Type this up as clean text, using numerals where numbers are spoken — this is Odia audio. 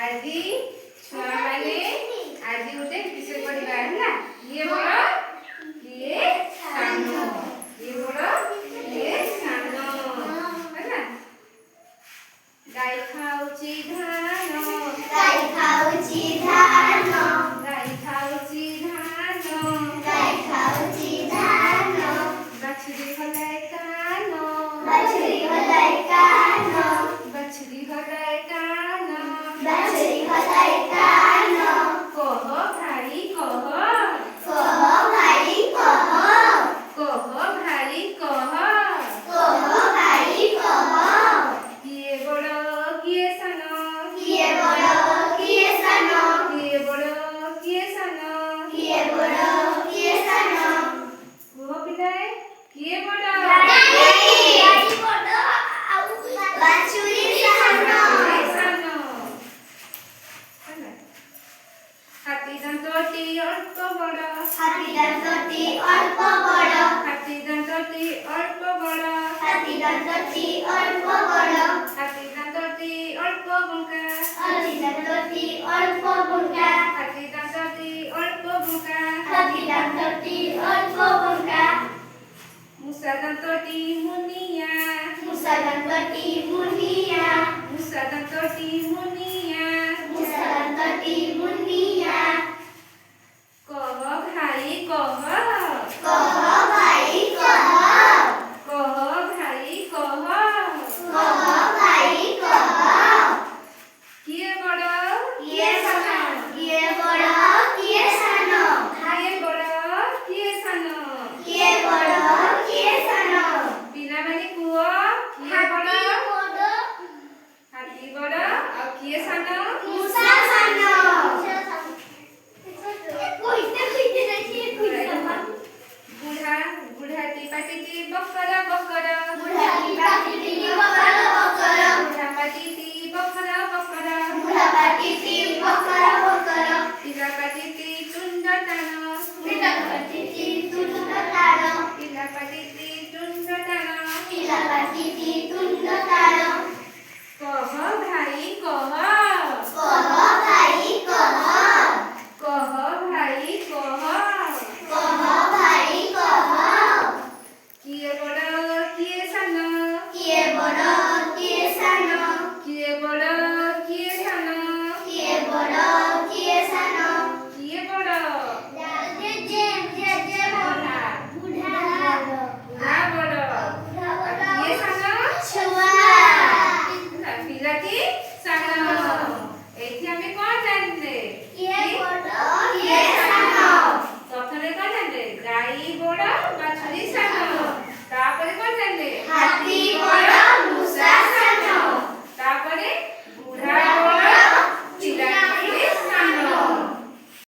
ଆଜି ଛୁଆମାନେ ଆଜି ଗୋଟେ ବିଷୟ ପଢିବା ହେଲା। କିଏ ବଡ଼ କିଏ ସାନ, କିଏ ବଡ଼ କିଏ ସାନ ହେଲା। ଗାଈ ଖାଉଛି ଧାନ, ଗାଈ ଖାଉଛି ଧାନ, ଗାଈ ଖାଉଛି ଧାନ, ଗାଈ ଖାଉଛି ଧାନ, ବାଛୁରୀ ହଲାଏ କାନ, ବାଛୁରୀ ହଲାଏ କାନ, ବାଛୁରୀ ହଲାଏ କାନ, ବାଛୁରୀ ହଲାଏ କାନ, କହ ଭାଇ କହ, କହ ଭାଇ କହ, କହ ଭାଇ କହ, କହ ଭାଇ କହ, କିଏ ବଡ଼ କିଏ ସାନ, କିଏ ବଡ଼ କିଏ ସାନ, କିଏ ବଡ଼ କିଏ ସାନ, କିଏ ବଡ଼ କିଏ ସାନ, କୁହ ପିଲାଏ କିଏ ବଡ଼? ଗାଈ ବଡ଼ ଆଉ ବାଛୁରୀ ସାନ। ହାତୀ ଦାନ୍ତଟି ଅଳ୍ପ ବଡ଼, ହାତୀ ଦାନ୍ତଟି ଅଳ୍ପ ବଡ଼, ହାତୀ ଦାନ୍ତଟି ଅଳ୍ପ ବଡ଼, ହାତୀ ଦାନ୍ତଟି ଅଳ୍ପ ବଡ଼, ହାତୀ ଦାନ୍ତଟି ଅଳ୍ପ ବଙ୍କା, ହାତୀ ଦାନ୍ତଟି ଅଳ୍ପ ବଙ୍କା, ହାତୀ ଦାନ୍ତଟି ଅଳ୍ପ ବଙ୍କା, ହାତୀ ଦାନ୍ତଟି ଅଳ୍ପ ବଙ୍କା, ମୂଷା ଦାନ୍ତଟି ମୁନିଆ, ମୂଷା ଦାନ୍ତଟି ମୁନିଆ, ମୂଷା ଦାନ୍ତଟି ମୁନିଆ, ମୂଷା ଦାନ୍ତଟି ମୁନିଆ, କହ ଭାଇ କହ, କହ ଭାଇ କହ, କହ ଭାଇ କହ, କହ ଭାଇ କହ, କିଏ ବଡ଼ କିଏ ସାନ, କିଏ ବଡ଼ କିଏ ସାନ, କିଏ ବଡ଼ କିଏ ସାନ, କିଏ ବଡ଼ କିଏ ସାନ, ପିଲାମାନେ କୁହ କିଏ ବଡ଼? ହାତୀ ବଡ଼ ଆଉ କିଏ ସାନ? ମୂଷା ସାନ। ବୁଢ଼ାଟି ପାଟିଟି ବକର ବକର, ବୁଢ଼ାଟି ପାଟିଟି ବକର ବକର, ବୁଢ଼ା ପାଟିଟି ବକର ବକର, ବୁଢ଼ା ପାଟିଟି ବକର ବକର, ପିଲା ପାଟିଟି ତୁଣ୍ଡ ଟାଣ, ପିଲା ପାଟିଟି ତୁଣ୍ଡ ଟାଣ, ପିଲା ପାଟିଟି ତୁଣ୍ଡ ଟାଣ, ପିଲା ପାଟିଟି ତୁଣ୍ଡ ଟାଣ, କହ ଭାଇ କହ,